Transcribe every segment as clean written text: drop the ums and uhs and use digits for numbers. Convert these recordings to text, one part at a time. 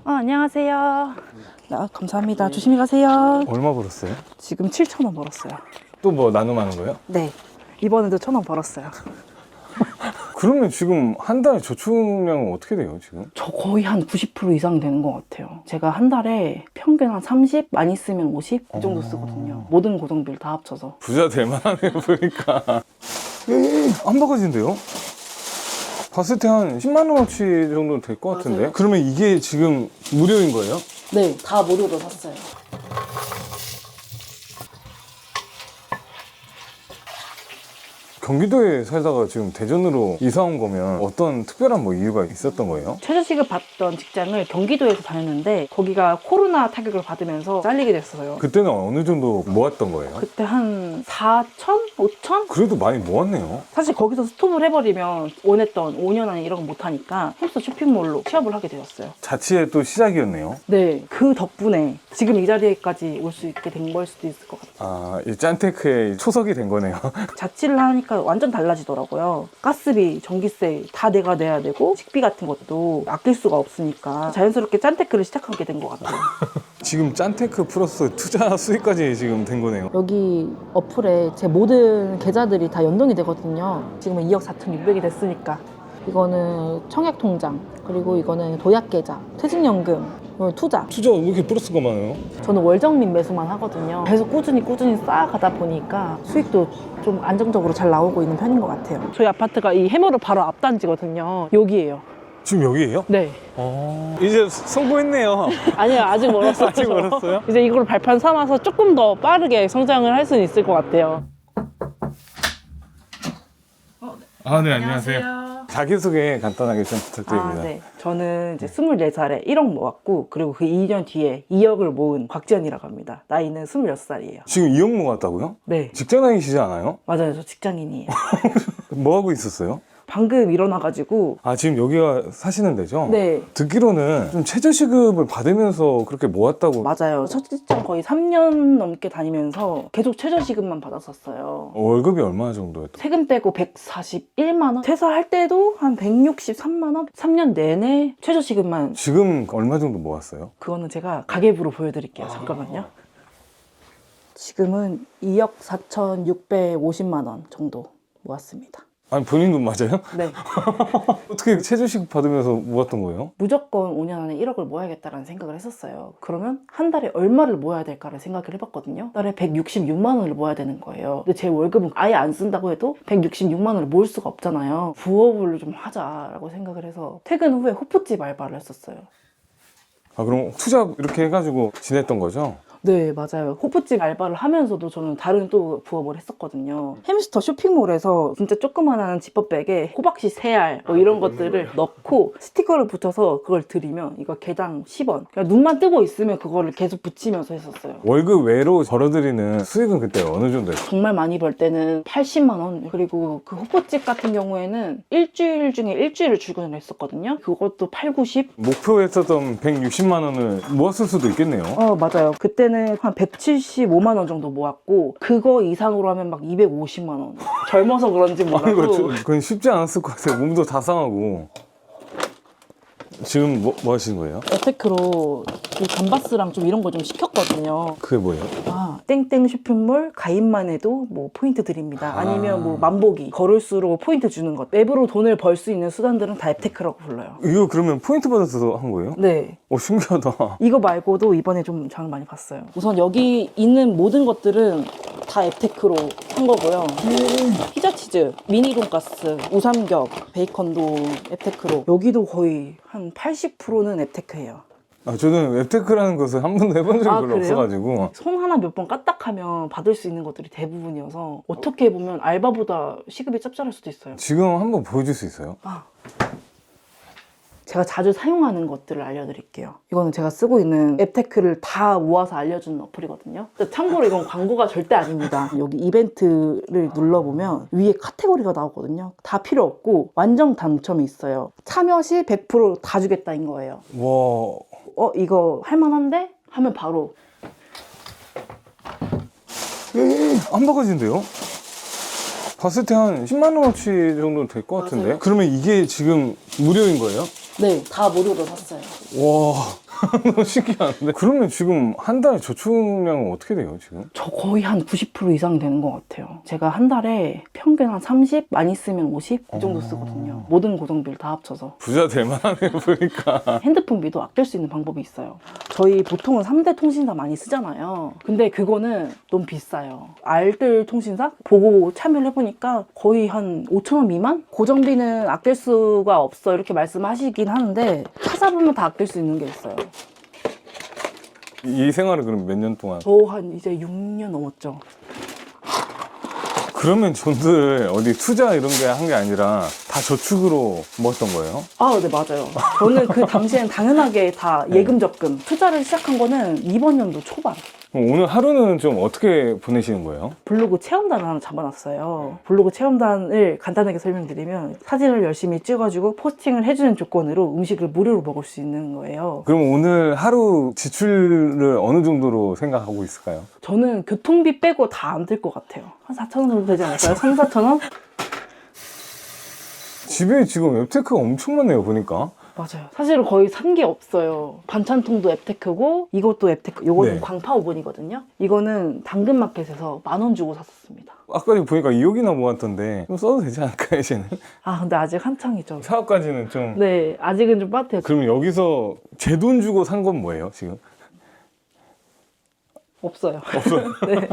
안녕하세요. 감사합니다. 조심히 가세요. 얼마 벌었어요? 지금 7,000원 벌었어요. 또 뭐 나눔하는 거예요? 네. 이번에도 1,000원 벌었어요. 그러면 지금 한 달에 저축량은 어떻게 돼요, 지금? 저 거의 한 90% 이상 되는 것 같아요. 제가 한 달에 평균 한 30, 많이 쓰면 50? 그 정도 쓰거든요. 모든 고정비를 다 합쳐서. 부자 될 만하네요, 보니까. 한 바가지인데요? 봤을 때 한 10만 원어치 정도 될 것 같은데? 맞아요. 그러면 이게 지금 무료인 거예요? 네, 다 무료로 샀어요. 경기도에 살다가 지금 대전으로 이사 온 거면 어떤 특별한 뭐 이유가 있었던 거예요? 최저시급 받던 직장을 경기도에서 다녔는데 거기가 코로나 타격을 받으면서 잘리게 됐어요. 그때는 어느 정도 모았던 거예요? 그때 한 4천? 5천? 그래도 많이 모았네요. 사실 거기서 스톱을 해버리면 원했던 5년 안에 이런 거 못하니까 햄스터 쇼핑몰로 취업을 하게 되었어요. 자취의 또 시작이었네요. 네, 그 덕분에 지금 이 자리에까지 올 수 있게 된 걸 수도 있을 것 같아요. 아, 이 짠테크의 초석이 된 거네요. 자취를 하니까 완전 달라지더라고요. 가스비, 전기세 다 내가 내야 되고 식비 같은 것도 아낄 수가 없으니까 자연스럽게 짠테크를 시작하게 된 것 같아요. 지금 짠테크 플러스 투자 수익까지 지금 된 거네요. 여기 어플에 제 모든 계좌들이 다 연동이 되거든요. 지금은 2억 4,600이 됐으니까. 이거는 청약통장, 그리고 이거는 도약계좌, 퇴직연금, 투자. 투자 왜 이렇게 플러스가 많아요? 저는 월정립 매수만 하거든요. 계속 꾸준히 쌓아가다 보니까 수익도 좀 안정적으로 잘 나오고 있는 편인 것 같아요. 저희 아파트가 이 해머를 바로 앞단지거든요. 여기예요. 지금 여기에요? 네. 이제 성공했네요. 아니요, 아직 멀었어요. 아직 멀었어요? 이제 이걸 발판 삼아서 조금 더 빠르게 성장을 할 수는 있을 것 같아요. 아, 네, 안녕하세요. 자기소개 간단하게 좀 부탁드립니다. 네. 저는 이제 24살에 1억 모았고, 그리고 그 2년 뒤에 2억을 모은 곽지연이라고 합니다. 나이는 26살이에요. 지금 2억 모았다고요? 네. 직장 다니시지 않아요? 맞아요. 저 직장인이에요. 뭐 하고 있었어요? 방금 일어나가지고. 아, 지금 여기가 사시는 데죠? 네. 듣기로는 좀 최저시급을 받으면서 그렇게 모았다고. 맞아요. 첫 직장 거의 3년 넘게 다니면서 계속 최저시급만 받았었어요. 월급이 얼마 정도였던? 세금 떼고 141만 원? 퇴사할 때도 한 163만 원? 3년 내내 최저시급만. 지금 얼마 정도 모았어요? 그거는 제가 가계부로 보여드릴게요. 잠깐만요. 지금은 2억 4,650만 원 정도 모았습니다. 아니, 본인 돈 맞아요? 네. 어떻게 최저시급 받으면서 모았던 거예요? 무조건 5년 안에 1억을 모아야겠다라는 생각을 했었어요. 그러면 한 달에 얼마를 모아야 될까를 생각을 해봤거든요. 달에 166만 원을 모아야 되는 거예요. 근데 제 월급은 아예 안 쓴다고 해도 166만 원을 모을 수가 없잖아요. 부업을 좀 하자라고 생각을 해서 퇴근 후에 호프집 알바를 했었어요. 아, 그럼 투자 이렇게 해가지고 지냈던 거죠? 네, 맞아요. 호프집 알바를 하면서도 저는 다른 또 부업을 했었거든요. 햄스터 쇼핑몰에서 진짜 조그만한 지퍼백에 호박씨 3알 뭐 이런 것들을 넣고 스티커를 붙여서 그걸 드리면 이거 개당 10원. 그냥 눈만 뜨고 있으면 그거를 계속 붙이면서 했었어요. 월급 외로 벌어들이는 수익은 그때 어느 정도였어요? 정말 많이 벌 때는 80만 원. 그리고 그 호프집 같은 경우에는 일주일 중에 일주일을 출근을 했었거든요. 그것도 8, 90? 목표했었던 160만 원을 모았을 수도 있겠네요. 맞아요. 그때는 한 175만 원 정도 모았고 그거 이상으로 하면 막 250만 원. 젊어서 그런지 몰라도. 그건 쉽지 않았을 것 같아요. 몸도 다 상하고. 지금 뭐 하시는 거예요? 에테크로 이 감바스랑 좀 이런 거 좀 시켰거든요. 그게 뭐예요? 땡땡 쇼핑몰 가입만 해도 뭐 포인트 드립니다. 아니면 뭐 만보기 걸을수록 포인트 주는 것. 앱으로 돈을 벌 수 있는 수단들은 다 앱테크라고 불러요. 이거 그러면 포인트 받아서 한 거예요? 네. 신기하다. 이거 말고도 이번에 좀 장을 많이 봤어요. 우선 여기 있는 모든 것들은 다 앱테크로 한 거고요. 피자치즈, 미니 돈가스, 우삼겹, 베이컨도 앱테크로. 여기도 거의 한 80%는 앱테크예요. 저는 웹테크라는 것을 한 번도 해본 적이 별로 그래요? 없어가지고. 손 하나 몇 번 까딱하면 받을 수 있는 것들이 대부분이어서 어떻게 보면 알바보다 시급이 짭짤할 수도 있어요. 지금 한번 보여줄 수 있어요? 제가 자주 사용하는 것들을 알려드릴게요. 이거는 제가 쓰고 있는 앱테크를 다 모아서 알려주는 어플이거든요. 참고로 이건 광고가 절대 아닙니다. 여기 이벤트를 눌러보면 위에 카테고리가 나오거든요. 다 필요 없고 완전 당첨이 있어요. 참여 시 100%다 주겠다인 거예요. 와. 이거 할만한데? 하면 바로. 한 바가지인데요? 봤을 때 한 10만 원어치 정도 될 것 같은데? 맞아요. 그러면 이게 지금 무료인 거예요? 네, 다 무료로 샀어요. 와. 너무 신기한데? 그러면 지금 한 달 저축량은 어떻게 돼요, 지금? 저 거의 한 90% 이상 되는 것 같아요. 제가 한 달에 평균 한 30, 많이 쓰면 50? 그 정도 쓰거든요. 모든 고정비를 다 합쳐서. 부자 될 만하네, 보니까. 핸드폰비도 아낄 수 있는 방법이 있어요. 저희 보통은 3대 통신사 많이 쓰잖아요. 근데 그거는 너무 비싸요. 알뜰 통신사 보고 참여를 해보니까 거의 한 5,000원 미만? 고정비는 아낄 수가 없어 이렇게 말씀하시긴 하는데 찾아보면 다 아낄 수 있는 게 있어요. 이 생활을 그럼 몇 년 동안? 저 한 이제 6년 넘었죠. 그러면 돈들 어디 투자 이런 게 한 게 아니라 다 저축으로 모았던 거예요? 아, 네, 맞아요. 저는 그 당시엔 당연하게 다 예금 적금. 투자를 시작한 거는 이번 연도 초반. 그럼 오늘 하루는 좀 어떻게 보내시는 거예요? 블로그 체험단을 하나 잡아놨어요. 블로그 체험단을 간단하게 설명드리면 사진을 열심히 찍어주고 포스팅을 해주는 조건으로 음식을 무료로 먹을 수 있는 거예요. 그럼 오늘 하루 지출을 어느 정도로 생각하고 있을까요? 저는 교통비 빼고 다 안 들 것 같아요. 한 4,000원 정도 되지 않을까요? 3, 4,000원? 집에 지금 앱테크가 엄청 많네요, 보니까. 맞아요. 사실은 거의 산 게 없어요. 반찬통도 앱테크고 이것도 앱테크. 이거는 네. 광파 오븐이거든요. 이거는 당근마켓에서 10,000원 주고 샀었습니다. 아까 보니까 2억이나 모았던데 좀 써도 되지 않을까요, 이제는? 아, 근데 아직 한창이죠. 사업까지는 좀. 네, 아직은 좀 빠듯해요. 그러면 여기서 제 돈 주고 산 건 뭐예요, 지금? 없어요. 없어요. 네.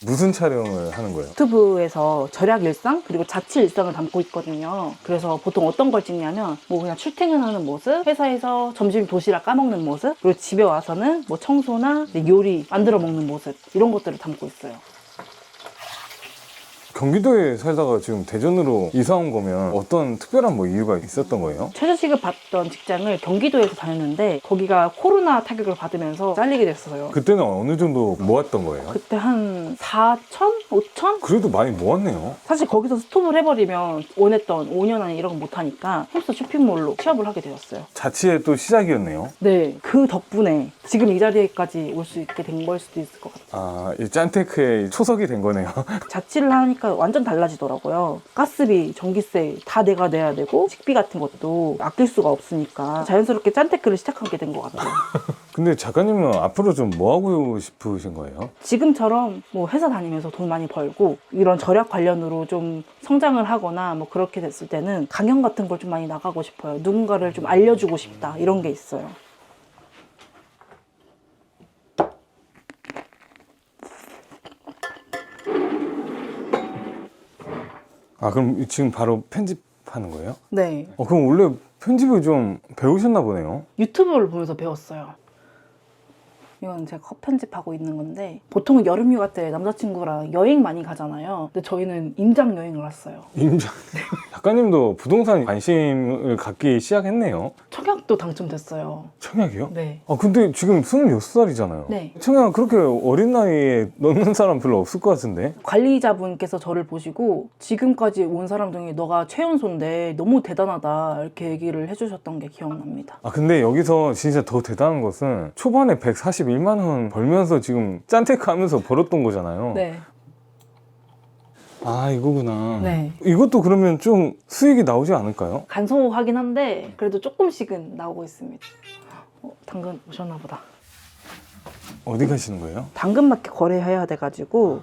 무슨 촬영을 하는 거예요? 유튜브에서 절약 일상 그리고 자취 일상을 담고 있거든요. 그래서 보통 어떤 걸 찍냐면 뭐 그냥 출퇴근하는 모습, 회사에서 점심 도시락 까먹는 모습, 그리고 집에 와서는 뭐 청소나 요리 만들어 먹는 모습 이런 것들을 담고 있어요. 경기도에 살다가 지금 대전으로 이사 온 거면 어떤 특별한 뭐 이유가 있었던 거예요? 최저시급 받던 직장을 경기도에서 다녔는데 거기가 코로나 타격을 받으면서 잘리게 됐어요. 그때는 어느 정도 모았던 거예요? 그때 한 4천? 5천? 그래도 많이 모았네요. 사실 거기서 스톱을 해버리면 원했던 5년 안에 이런 거 못하니까 햄스터 쇼핑몰로 취업을 하게 되었어요. 자취의 또 시작이었네요. 네, 그 덕분에 지금 이 자리에까지 올 수 있게 된 걸 수도 있을 것 같아요. 아, 이 짠테크의 초석이 된 거네요. 자취를 하니까 완전 달라지더라고요. 가스비, 전기세 다 내가 내야 되고 식비 같은 것도 아낄 수가 없으니까 자연스럽게 짠테크를 시작하게 된 것 같아요. 근데 작가님은 앞으로 좀 뭐 하고 싶으신 거예요? 지금처럼 뭐 회사 다니면서 돈 많이 벌고 이런 절약 관련으로 좀 성장을 하거나 뭐 그렇게 됐을 때는 강연 같은 걸 좀 많이 나가고 싶어요. 누군가를 좀 알려주고 싶다 이런 게 있어요. 아, 그럼 지금 바로 편집하는 거예요? 네, 그럼 원래 편집을 좀 배우셨나 보네요. 유튜브를 보면서 배웠어요. 이건 제가 컷 편집하고 있는 건데 보통은 여름휴가 때 남자친구랑 여행 많이 가잖아요. 근데 저희는 임장 여행을 왔어요. 임장. 작가님도 부동산 관심을 갖기 시작했네요. 청약도 당첨됐어요. 청약이요? 네. 아, 근데 지금 26살이잖아요. 네. 청약 그렇게 어린 나이에 넣는 사람 별로 없을 것 같은데? 관리자분께서 저를 보시고 지금까지 온 사람 중에 너가 최연소인데 너무 대단하다 이렇게 얘기를 해주셨던 게 기억납니다. 아, 근데 여기서 진짜 더 대단한 것은 초반에 141만 원 벌면서 지금 짠테크 하면서 벌었던 거잖아요. 네. 아, 이거구나. 네. 이것도 그러면 좀 수익이 나오지 않을까요? 간소하긴 한데 그래도 조금씩은 나오고 있습니다. 당근 오셨나 보다. 어디 가시는 거예요? 당근마켓 거래해야 돼가지고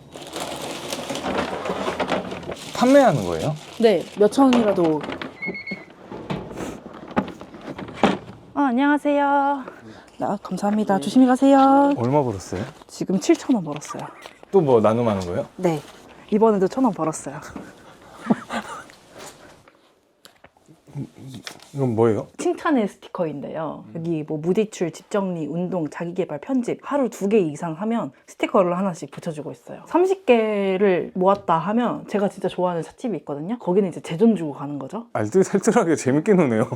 판매하는 거예요? 네, 몇천 원이라도. 안녕하세요. 감사합니다. 조심히 가세요. 얼마 벌었어요? 지금 7,000원 벌었어요. 또 뭐 나눔하는 거예요? 네, 이번에도 1,000원 벌었어요. 이건 뭐예요? 칭찬의 스티커인데요. 여기 뭐 무지출, 집정리, 운동, 자기개발, 편집 하루 2개 이상 하면 스티커를 하나씩 붙여주고 있어요. 30개를 모았다 하면 제가 진짜 좋아하는 찻집이 있거든요. 거기는 이제 제 돈 주고 가는 거죠. 알뜰살뜰하게 재밌게 노네요.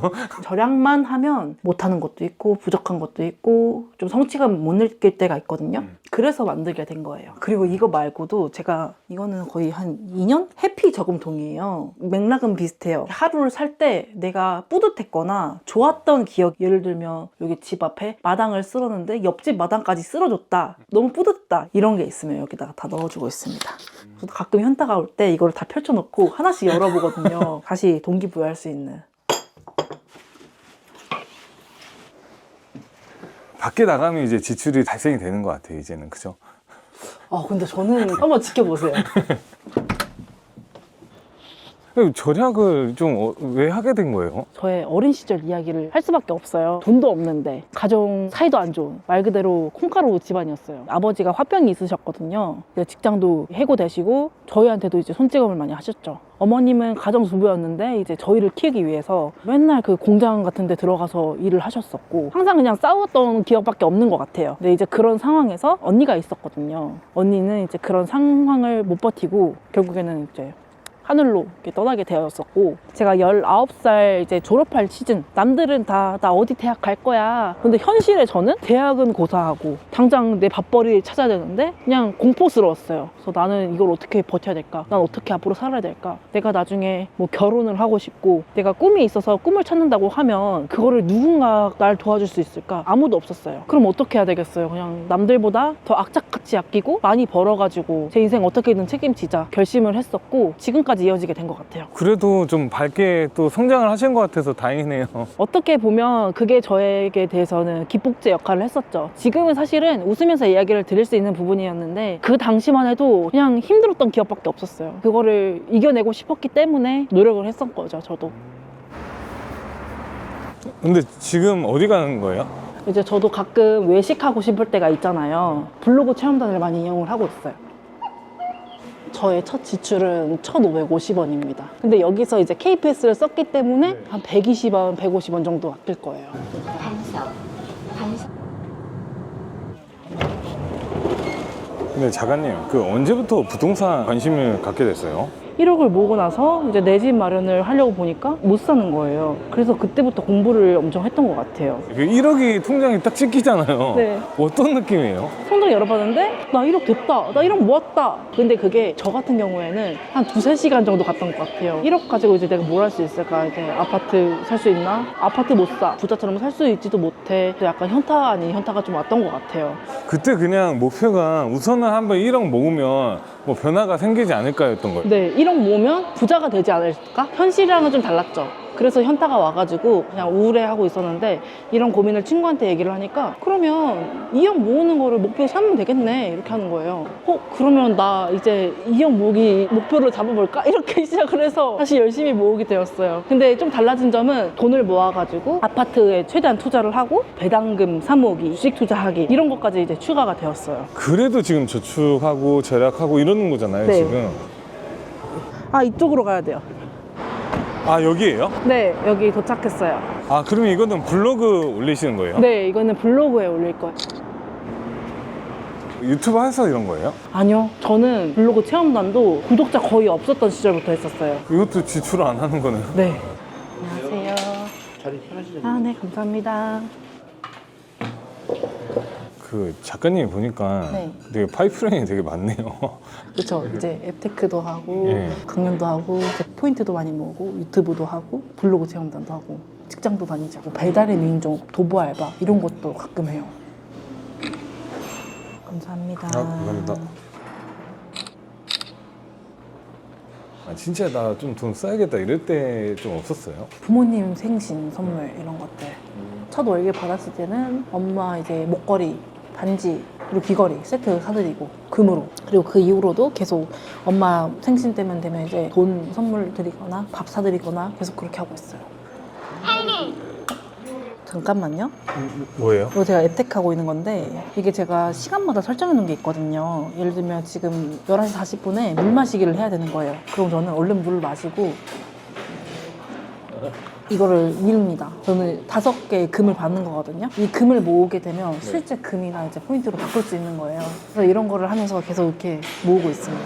절약만 하면 못하는 것도 있고 부족한 것도 있고 좀 성취감 못 느낄 때가 있거든요. 그래서 만들게 된 거예요. 그리고 이거 말고도 제가 이거는 거의 한 2년? 해피 저금통이에요. 맥락은 비슷해요. 하루를 살 때 내가 뿌듯했거나 좋았던 좋았던 기억, 예를 들면 여기 집 앞에 마당을 쓸었는데 옆집 마당까지 쓸어줬다, 너무 뿌듯다, 이런 게 있으면 여기다가 다 넣어주고 있습니다. 저도 가끔 현타가 올 때 이걸 다 펼쳐놓고 하나씩 열어보거든요. 다시 동기부여할 수 있는. 밖에 나가면 이제 지출이 발생이 되는 것 같아요, 이제는. 그죠? 근데 저는 한번 지켜보세요. 절약을 좀 왜 하게 된 거예요? 저의 어린 시절 이야기를 할 수밖에 없어요. 돈도 없는데 가정 사이도 안 좋은 말 그대로 콩가루 집안이었어요. 아버지가 화병이 있으셨거든요. 직장도 해고되시고 저희한테도 이제 손찌검을 많이 하셨죠. 어머님은 가정주부였는데 이제 저희를 키우기 위해서 맨날 그 공장 같은 데 들어가서 일을 하셨었고 항상 그냥 싸웠던 기억밖에 없는 것 같아요. 근데 이제 그런 상황에서 언니가 있었거든요. 언니는 이제 그런 상황을 못 버티고 결국에는 이제 하늘로 이렇게 떠나게 되었었고, 제가 19살 이제 졸업할 시즌, 남들은 다 나 어디 대학 갈 거야. 근데 현실에 저는 대학은 고사하고 당장 내 밥벌이를 찾아야 되는데 그냥 공포스러웠어요. 그래서 나는 이걸 어떻게 버텨야 될까? 난 어떻게 앞으로 살아야 될까? 내가 나중에 뭐 결혼을 하고 싶고 내가 꿈이 있어서 꿈을 찾는다고 하면 그거를 누군가 날 도와줄 수 있을까? 아무도 없었어요. 그럼 어떻게 해야 되겠어요? 그냥 남들보다 더 악착같이 아끼고 많이 벌어가지고 제 인생 어떻게든 책임지자 결심을 했었고, 지금까지 이어지게 된 것 같아요. 그래도 좀 밝게 또 성장을 하신 것 같아서 다행이네요. 어떻게 보면 그게 저에게 대해서는 기폭제 역할을 했었죠. 지금은 사실은 웃으면서 이야기를 드릴 수 있는 부분이었는데 그 당시만 해도 그냥 힘들었던 기억밖에 없었어요. 그거를 이겨내고 싶었기 때문에 노력을 했던 거죠, 저도. 근데 지금 어디 가는 거예요? 이제 저도 가끔 외식하고 싶을 때가 있잖아요. 블로그 체험단을 많이 이용을 하고 있어요. 저의 첫 지출은 1,550원입니다. 근데 여기서 이제 KPS를 썼기 때문에 한 120원, 150원 정도 아낄 거예요. 근데 작가님, 그 언제부터 부동산 관심을 갖게 됐어요? 1억을 모으고 나서 이제 내 집 마련을 하려고 보니까 못 사는 거예요. 그래서 그때부터 공부를 엄청 했던 것 같아요. 그 1억이 통장에 딱 찍히잖아요. 네. 어떤 느낌이에요? 통장 열어봤는데 나 1억 됐다, 나 1억 모았다. 근데 그게 저 같은 경우에는 한 2-3시간 정도 갔던 것 같아요. 1억 가지고 이제 내가 뭘 할 수 있을까? 이제 아파트 살 수 있나? 아파트 못 사. 부자처럼 살 수 있지도 못해. 약간 현타 아닌 현타가 좀 왔던 것 같아요. 그때 그냥 목표가 우선은 한번 1억 모으면 뭐 변화가 생기지 않을까였던 거예요. 네, 1억 모으면 부자가 되지 않을까? 현실이랑은 좀 달랐죠. 그래서 현타가 와가지고 그냥 우울해하고 있었는데, 이런 고민을 친구한테 얘기를 하니까 그러면 2억 모으는 거를 목표 삼으면 되겠네, 이렇게 하는 거예요. 그러면 나 이제 2억 모으기 목표를 잡아볼까? 이렇게 시작을 해서 다시 열심히 모으게 되었어요. 근데 좀 달라진 점은 돈을 모아가지고 아파트에 최대한 투자를 하고 배당금 사모으기, 주식 투자하기, 이런 것까지 이제 추가가 되었어요. 그래도 지금 저축하고 절약하고 이러는 거잖아요, 네. 지금. 이쪽으로 가야 돼요. 아, 여기예요? 네, 여기 도착했어요. 아, 그러면 이거는 블로그 올리시는 거예요? 네, 이거는 블로그에 올릴 거예요. 유튜브 해서 이런 거예요? 아니요, 저는 블로그 체험단도 구독자 거의 없었던 시절부터 했었어요. 이것도 지출 안 하는 거네요. 네. 안녕하세요. 자리 편하시죠? 네, 감사합니다. 그 작가님이 보니까 네. 되게 파이프라인이 되게 많네요. 그렇죠. 이제 앱테크도 하고 예. 강연도 하고 이제 포인트도 많이 모으고 유튜브도 하고 블로그 체험단도 하고 직장도 다니죠. 뭐 배달의 민족, 도보 알바 이런 것도 가끔 해요. 감사합니다. 감사합니다. 진짜 나 좀 돈 써야겠다 이럴 때 좀 없었어요? 부모님 생신 선물 이런 것들. 첫 월급 받았을 때는 엄마 이제 목걸이, 반지, 그리고 귀걸이 세트 사드리고 금으로. 그리고 그 이후로도 계속 엄마 생신 때면 되면 이제 돈 선물 드리거나 밥 사드리거나 계속 그렇게 하고 있어요. 잠깐만요. 뭐예요? 이거 제가 앱택하고 있는 건데 이게 제가 시간마다 설정해 놓은 게 있거든요. 예를 들면 지금 11시 40분에 물 마시기를 해야 되는 거예요. 그럼 저는 얼른 물을 마시고 이거를 미룹니다. 저는 5개의 금을 받는 거거든요. 이 금을 모으게 되면 실제 금이나 이제 포인트로 바꿀 수 있는 거예요. 그래서 이런 거를 하면서 계속 이렇게 모으고 있습니다.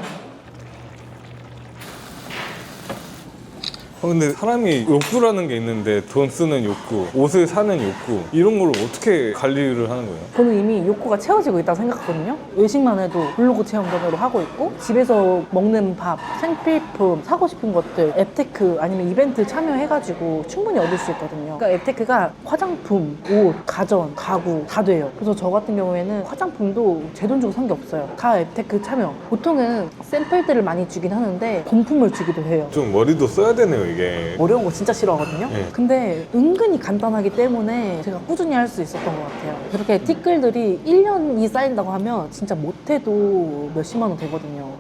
근데 사람이 욕구라는 게 있는데 돈 쓰는 욕구, 옷을 사는 욕구 이런 걸 어떻게 관리를 하는 거예요? 저는 이미 욕구가 채워지고 있다고 생각하거든요. 외식만 해도 블로그 체험전으로 하고 있고, 집에서 먹는 밥, 생필품, 사고 싶은 것들 앱테크 아니면 이벤트 참여해가지고 충분히 얻을 수 있거든요. 그러니까 앱테크가 화장품, 옷, 가전, 가구 다 돼요. 그래서 저 같은 경우에는 화장품도 제 돈 주고 산 게 없어요. 다 앱테크 참여. 보통은 샘플들을 많이 주긴 하는데 본품을 주기도 해요. 좀 머리도 써야 되네요, 이게. 어려운 거 진짜 싫어하거든요. 네. 근데 은근히 간단하기 때문에 제가 꾸준히 할 수 있었던 것 같아요. 그렇게 티끌들이 1년이 쌓인다고 하면 진짜 못해도 몇십만 원 되거든요.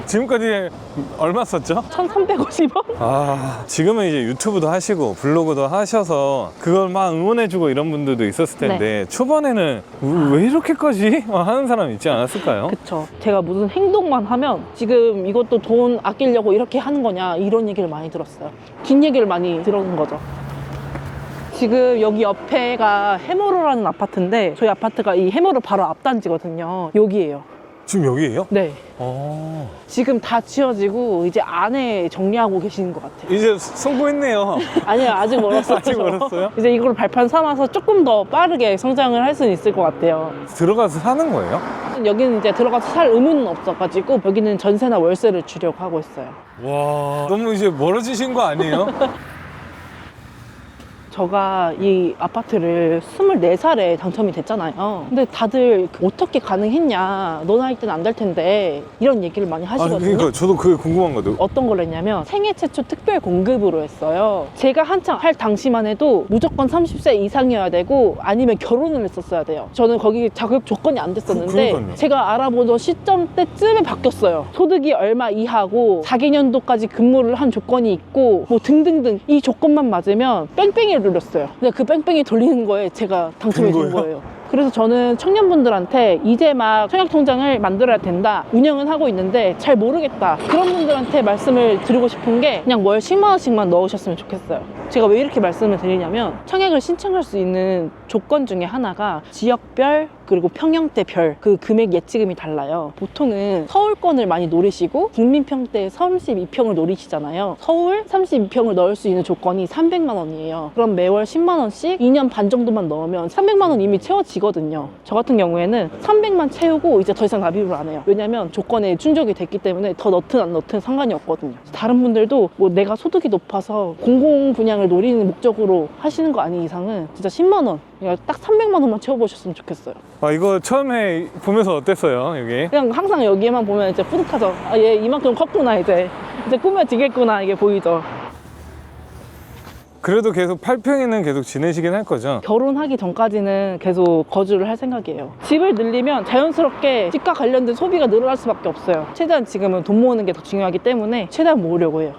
지금까지 얼마 썼죠? 1,350원? 아, 지금은 이제 유튜브도 하시고 블로그도 하셔서 그걸 막 응원해주고 이런 분들도 있었을 텐데 초반에는 왜 이렇게까지 막 하는 사람 있지 않았을까요? 그쵸. 제가 무슨 행동만 하면 지금 이것도 돈 아끼려고 이렇게 하는 거냐 이런 얘기를 많이 들었어요. 긴 얘기를 많이 들은 거죠. 지금 여기 옆에가 해머로라는 아파트인데 저희 아파트가 이 해머로 바로 앞단지거든요. 여기예요. 지금 여기에요? 네. 어. 지금 다 지어지고 이제 안에 정리하고 계시는 것 같아요. 이제 성공했네요. 아니요, 아직 멀었어요. 아직 멀었어요? 이제 이걸 발판 삼아서 조금 더 빠르게 성장을 할 수는 있을 것 같아요. 들어가서 사는 거예요? 여기는 이제 들어가서 살 의무는 없어가지고 여기는 전세나 월세를 주려고 하고 있어요. 와, 너무 이제 멀어지신 거 아니에요? 제가 이 아파트를 24살에 당첨이 됐잖아요. 근데 다들 어떻게 가능했냐, 너 나이 때는 안 될 텐데 이런 얘기를 많이 하시거든요. 그러니까 저도 그게 궁금한 거죠. 어떤 걸 했냐면 생애 최초 특별 공급으로 했어요. 제가 한창 할 당시만 해도 무조건 30세 이상이어야 되고 아니면 결혼을 했었어야 돼요. 저는 거기 자격 조건이 안 됐었는데 그러니까요. 제가 알아보던 시점 때쯤에 바뀌었어요. 소득이 얼마 이하고 4개년도까지 근무를 한 조건이 있고 뭐 등등등 이 조건만 맞으면 뺑뺑이를 눌렸어요. 근데 그 뺑뺑이 돌리는 거에 제가 당첨이 된 거예요. 그래서 저는 청년분들한테 이제 막 청약통장을 만들어야 된다, 운영은 하고 있는데 잘 모르겠다, 그런 분들한테 말씀을 드리고 싶은 게 그냥 월 10만 원씩만 넣으셨으면 좋겠어요. 제가 왜 이렇게 말씀을 드리냐면 청약을 신청할 수 있는 조건 중에 하나가 지역별 그리고 평형대별 그 금액 예치금이 달라요. 보통은 서울권을 많이 노리시고 국민평대 32평을 노리시잖아요. 서울 32평을 넣을 수 있는 조건이 300만 원이에요. 그럼 매월 10만 원씩 2년 반 정도만 넣으면 300만 원 이미 채워지거든요. 저 같은 경우에는 300만 채우고 이제 더 이상 납입을 안 해요. 왜냐면 조건에 충족이 됐기 때문에 더 넣든 안 넣든 상관이 없거든요. 다른 분들도 뭐 내가 소득이 높아서 공공 분양을 노리는 목적으로 하시는 거 아닌 이상은 진짜 10만 원, 그러니까 딱 300만 원만 채워보셨으면 좋겠어요. 아, 이거 처음에 보면서 어땠어요, 여기? 그냥 항상 여기에만 보면 이제 뿌듯하죠. 아, 얘 이만큼 컸구나, 이제 꾸며지겠구나, 이게 보이죠. 그래도 계속 8평에는 계속 지내시긴 할 거죠? 결혼하기 전까지는 계속 거주를 할 생각이에요. 집을 늘리면 자연스럽게 집과 관련된 소비가 늘어날 수밖에 없어요. 최대한 지금은 돈 모으는 게 더 중요하기 때문에 최대한 모으려고 해요.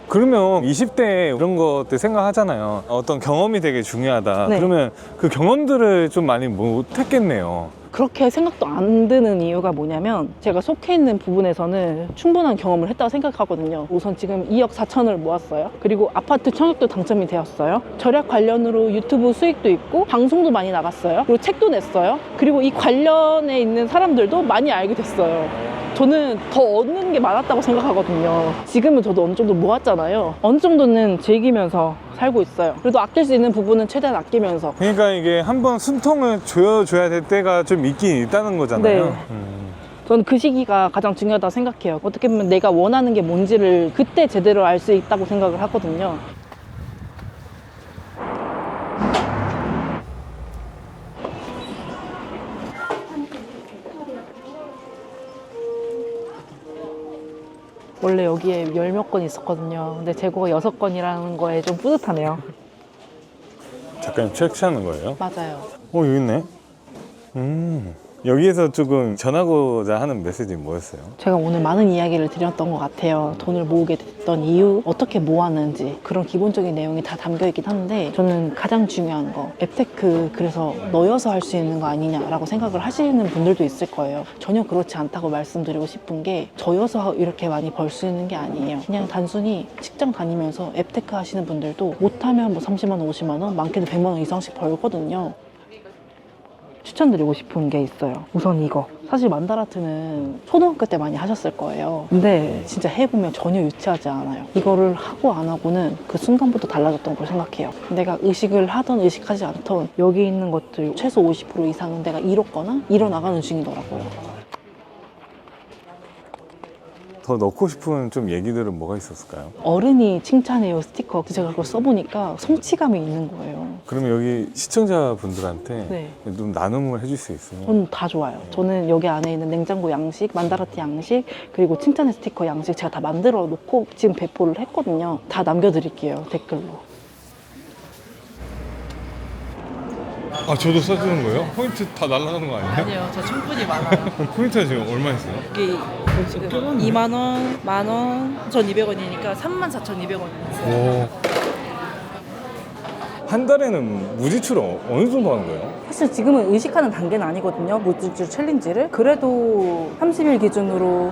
그러면 20대에 이런 것들 생각하잖아요. 어떤 경험이 되게 중요하다. 네. 그러면 그 경험들을 좀 많이 못 했겠네요. 그렇게 생각도 안 드는 이유가 뭐냐면 제가 속해 있는 부분에서는 충분한 경험을 했다고 생각하거든요. 우선 지금 2억 4천을 모았어요. 그리고 아파트 청약도 당첨이 되었어요. 절약 관련으로 유튜브 수익도 있고 방송도 많이 나갔어요. 그리고 책도 냈어요. 그리고 이 관련에 있는 사람들도 많이 알게 됐어요. 저는 더 얻는 게 많았다고 생각하거든요. 지금은 저도 어느 정도 모았잖아요. 어느 정도는 즐기면서 살고 있어요. 그래도 아낄 수 있는 부분은 최대한 아끼면서. 그러니까 이게 한번 숨통을 조여줘야 될 때가 좀 있긴 있다는 거잖아요. 네. 저는 그 시기가 가장 중요하다고 생각해요. 어떻게 보면 내가 원하는 게 뭔지를 그때 제대로 알 수 있다고 생각을 하거든요. 원래 여기에 10몇 건 있었거든요. 근데 재고가 6건이라는 거에 좀 뿌듯하네요. 잠깐 체크하는 거예요? 맞아요. 여기 있네. 여기에서 조금 전하고자 하는 메시지는 뭐였어요? 제가 오늘 많은 이야기를 드렸던 것 같아요. 돈을 모으게 됐던 이유, 어떻게 모았는지 그런 기본적인 내용이 다 담겨 있긴 한데 저는 가장 중요한 거 앱테크 그래서 넣어서 할 수 있는 거 아니냐라고 생각을 하시는 분들도 있을 거예요. 전혀 그렇지 않다고 말씀드리고 싶은 게 저여서 이렇게 많이 벌 수 있는 게 아니에요. 그냥 단순히 직장 다니면서 앱테크 하시는 분들도 못하면 뭐 30만 원, 50만 원, 많게는 100만 원 이상씩 벌거든요. 추천드리고 싶은 게 있어요. 우선 이거. 사실 만다라트는 초등학교 때 많이 하셨을 거예요. 근데 진짜 해보면 전혀 유치하지 않아요. 이거를 하고 안 하고는 그 순간부터 달라졌던 걸 생각해요. 내가 의식을 하던 의식하지 않던 여기 있는 것들 최소 50% 이상은 내가 잃었거나 잃어나가는 중이더라고요. 더 넣고 싶은 좀 얘기들은 뭐가 있었을까요? 어른이 칭찬해요 스티커. 제가 그걸 써보니까 성취감이 있는 거예요. 그러면 여기 시청자분들한테 네. 좀 나눔을 해줄 수 있어요? 저는 다 좋아요. 저는 여기 안에 있는 냉장고 양식, 만다라티 양식, 그리고 칭찬의 스티커 양식 제가 다 만들어 놓고 지금 배포를 했거든요. 다 남겨드릴게요, 댓글로. 아, 저도 써주는 거예요? 포인트 다 날아가는 거 아니에요? 아니요, 저 충분히 많아요. 포인트가 지금 얼마 있어요? 여기 지금 2만 원, 만 원, 전 200원이니까 34,200원이었어요. 오. 한 달에는 무지출 어느 정도 하는 거예요? 사실 지금은 의식하는 단계는 아니거든요. 무지주 챌린지를. 그래도 30일 기준으로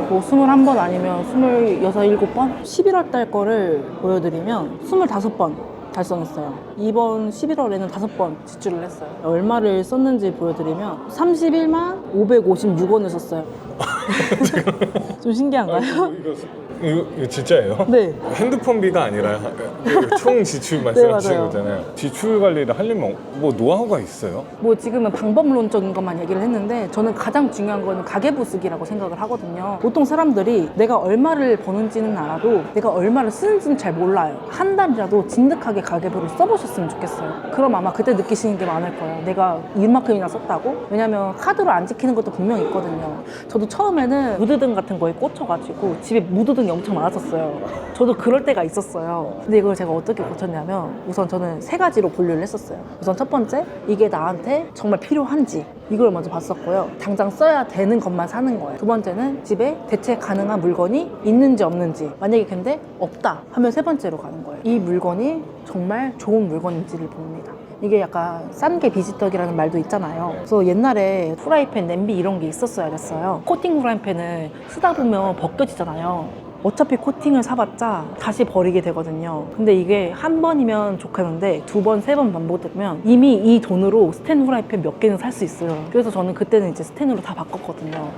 뭐 21번 아니면 26, 7번? 11월 달 거를 보여드리면 25번 달성했어요. 이번 11월에는 5번 지출을 했어요. 얼마를 썼는지 보여드리면 31만 556원을 썼어요. 좀 신기한가요? 이거 진짜예요? 네. 핸드폰비가 아니라 총 지출 네, 말씀하시는 맞아요. 거잖아요. 지출 관리를 하려면 뭐 노하우가 있어요? 뭐 지금은 방법론적인 것만 얘기를 했는데 저는 가장 중요한 거는 가계부 쓰기라고 생각을 하거든요. 보통 사람들이 내가 얼마를 버는지는 알아도 내가 얼마를 쓰는지는 잘 몰라요. 한 달이라도 진득하게 가계부를 써보셨으면 좋겠어요. 그럼 아마 그때 느끼시는 게 많을 거예요. 내가 이만큼이나 썼다고? 왜냐면 카드로 안 지키는 것도 분명히 있거든요. 저도 처음에는 무드등 같은 거에 꽂혀가지고 집에 무드등이 엄청 많았었어요. 저도 그럴 때가 있었어요. 근데 이걸 제가 어떻게 고쳤냐면 우선 저는 3가지로 분류를 했었어요. 우선 첫 번째, 이게 나한테 정말 필요한지 이걸 먼저 봤었고요. 당장 써야 되는 것만 사는 거예요. 두 번째는 집에 대체 가능한 물건이 있는지 없는지. 만약에 근데 없다 하면 3번째로 가는 거예요. 이 물건이 정말 좋은 물건인지를 봅니다. 이게 약간 싼 게 비지떡이라는 말도 있잖아요. 그래서 옛날에 프라이팬, 냄비 이런 게 있었어야 됐어요. 코팅 프라이팬을 쓰다 보면 벗겨지잖아요. 어차피 코팅을 사봤자 다시 버리게 되거든요. 근데 이게 한 번이면 좋겠는데 2번, 3번 반복되면 이미 이 돈으로 스텐 후라이팬 몇 개는 살 수 있어요. 그래서 저는 그때는 이제 스텐으로 다 바꿨거든요.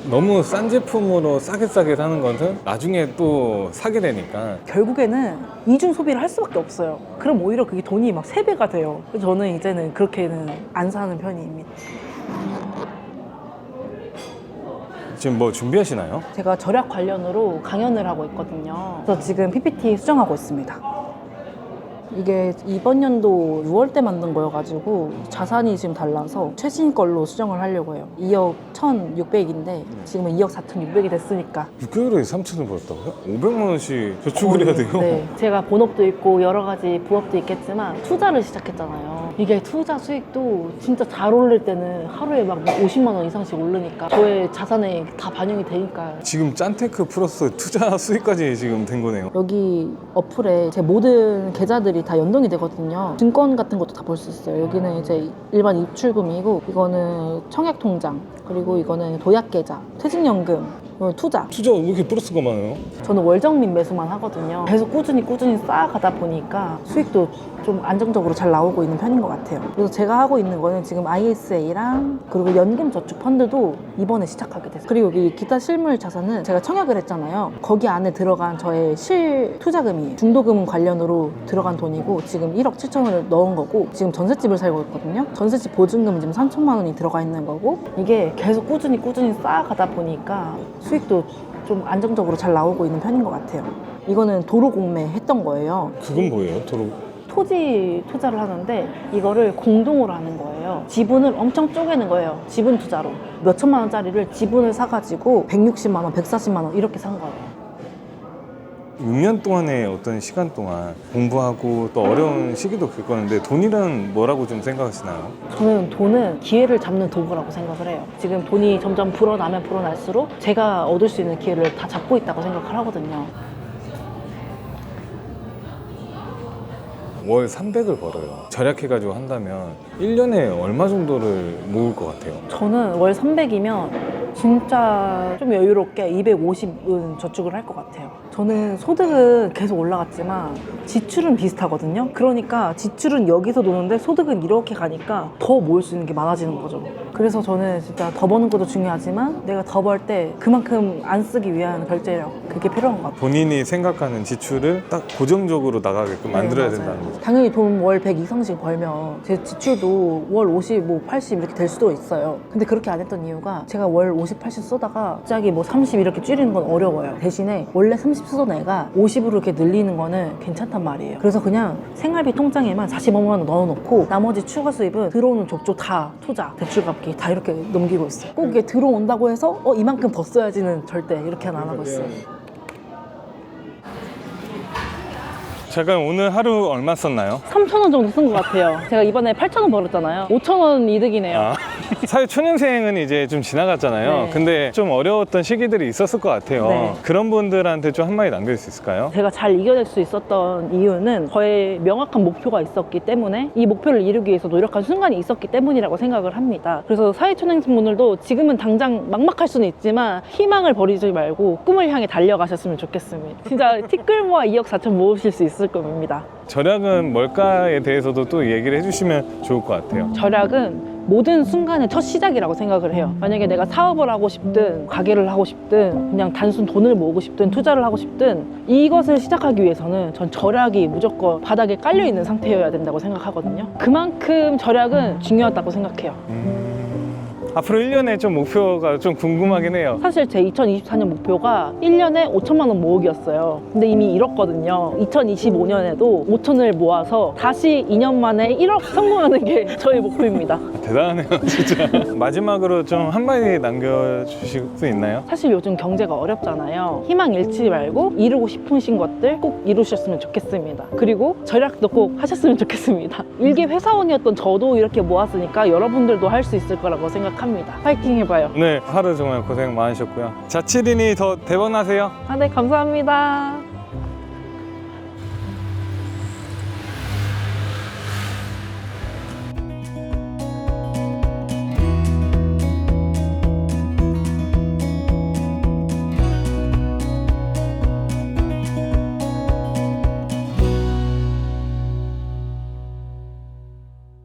너무 싼 제품으로 싸게 사는 것은 나중에 또 사게 되니까. 결국에는 이중 소비를 할 수밖에 없어요. 그럼 오히려 그게 돈이 막 3배가 돼요. 그래서 저는 이제는 그렇게는 안 사는 편입니다. 지금 뭐 준비하시나요? 제가 절약 관련으로 강연을 하고 있거든요. 그래서 지금 PPT 수정하고 있습니다. 이게 이번 연도 6월 때 만든 거여가지고 자산이 지금 달라서 최신 걸로 수정을 하려고 해요. 2억 1,600인데 지금은 2억 4,600이 됐으니까 6개월에 3천을 벌었다고요? 500만 원씩 저축을 해야 돼요? 네, 제가 본업도 있고 여러 가지 부업도 있겠지만 투자를 시작했잖아요. 이게 투자 수익도 진짜 잘 오를 때는 하루에 막 50만 원 이상씩 오르니까 저의 자산에 다 반영이 되니까. 지금 짠테크 플러스 투자 수익까지 지금 된 거네요. 여기 어플에 제 모든 계좌들이 다 연동이 되거든요. 증권 같은 것도 다 볼 수 있어요. 여기는 이제 일반 입출금이고 이거는 청약통장, 그리고 이거는 도약계좌, 퇴직연금, 투자. 투자 왜 이렇게 플러스가 많아요? 저는 월정립 매수만 하거든요. 계속 꾸준히 쌓아가다 보니까 수익도 좀 안정적으로 잘 나오고 있는 편인 것 같아요. 그래서 제가 하고 있는 거는 지금 ISA랑 그리고 연금저축펀드도 이번에 시작하게 됐어요. 그리고 여기 기타 실물 자산은 제가 청약을 했잖아요. 거기 안에 들어간 저의 실투자금이에요. 중도금 관련으로 들어간 돈이고 지금 1억 7천원을 넣은 거고 지금 전셋집을 살고 있거든요. 전셋집 보증금 지금 3천만 원이 들어가 있는 거고 이게 계속 꾸준히 쌓아가다 보니까 수익도 좀 안정적으로 잘 나오고 있는 편인 것 같아요. 이거는 도로 공매 했던 거예요. 그건 뭐예요? 도로 토지 투자를 하는데 이거를 공동으로 하는 거예요. 지분을 엄청 쪼개는 거예요. 지분 투자로. 몇 천만 원짜리를 지분을 사가지고 160만 원, 140만 원 이렇게 산 거예요. 6년 동안의 어떤 시간 동안 공부하고 또 어려운 시기도 겪었는데 돈이란 뭐라고 좀 생각하시나요? 저는 돈은 기회를 잡는 도구라고 생각을 해요. 지금 돈이 점점 불어나면 불어날수록 제가 얻을 수 있는 기회를 다 잡고 있다고 생각을 하거든요. 월 300을 벌어요. 절약해가지고 한다면 1년에 얼마 정도를 모을 것 같아요? 저는 월 300이면 진짜 좀 여유롭게 250은 저축을 할 것 같아요. 저는 소득은 계속 올라갔지만 지출은 비슷하거든요. 그러니까 지출은 여기서 노는데 소득은 이렇게 가니까 더 모을 수 있는 게 많아지는 거죠. 그래서 저는 진짜 더 버는 것도 중요하지만 내가 더 벌 때 그만큼 안 쓰기 위한 결제력, 그게 필요한 것 같아요. 본인이 생각하는 지출을 딱 고정적으로 나가게끔 만들어야 네, 맞아요. 된다는 거죠. 당연히 돈 월 100 이상씩 벌면 제 지출도 월 50, 뭐 80 이렇게 될 수도 있어요. 근데 그렇게 안 했던 이유가 제가 월 50, 80 쓰다가 갑자기 뭐 30 이렇게 줄이는 건 어려워요. 대신에 원래 30 쓰던 애가 50으로 이렇게 늘리는 거는 괜찮단 말이에요. 그래서 그냥 생활비 통장에만 45만 원 넣어놓고 나머지 추가 수입은 들어오는 족족 다 투자, 대출 갚기 다 이렇게 넘기고 있어요. 꼭 이게 들어온다고 해서 이만큼 더 써야지는 절대 이렇게는 안 하고 있어요. 잠깐 오늘 하루 얼마 썼나요? 3,000원 정도 쓴 것 같아요. 제가 이번에 8,000원 벌었잖아요. 5,000원 이득이네요. 아, 사회초년생은 이제 좀 지나갔잖아요. 네. 근데 좀 어려웠던 시기들이 있었을 것 같아요. 네. 그런 분들한테 좀 한마디 남길 수 있을까요? 제가 잘 이겨낼 수 있었던 이유는 저의 명확한 목표가 있었기 때문에 이 목표를 이루기 위해서 노력한 순간이 있었기 때문이라고 생각을 합니다. 그래서 사회초년생분들도 지금은 당장 막막할 수는 있지만 희망을 버리지 말고 꿈을 향해 달려가셨으면 좋겠습니다. 진짜 티끌모아 2억 4천 모으실 수 있을 겁니다. 절약은 뭘까에 대해서도 또 얘기를 해주시면 좋을 것 같아요. 절약은 모든 순간의 첫 시작이라고 생각을 해요. 만약에 내가 사업을 하고 싶든 가게를 하고 싶든 그냥 단순 돈을 모으고 싶든 투자를 하고 싶든 이것을 시작하기 위해서는 전 절약이 무조건 바닥에 깔려있는 상태여야 된다고 생각하거든요. 그만큼 절약은 중요하다고 생각해요. 앞으로 1년에 좀 목표가 좀 궁금하긴 해요. 사실 제 2024년 목표가 1년에 5천만 원 모으기였어요. 근데 이미 이뤘거든요. 2025년에도 5천을 모아서 다시 2년 만에 1억 성공하는 게 저의 목표입니다. 대단하네요, 진짜. 마지막으로 좀 한마디 남겨주실 수 있나요? 사실 요즘 경제가 어렵잖아요. 희망 잃지 말고 이루고 싶으신 것들 꼭 이루셨으면 좋겠습니다. 그리고 절약도 꼭 하셨으면 좋겠습니다. 일개 회사원이었던 저도 이렇게 모았으니까 여러분들도 할 수 있을 거라고 생각합니다. 파이팅 해봐요. 네, 하루 정말 고생 많으셨고요. 자치린이 더 대박 나세요. 네, 감사합니다.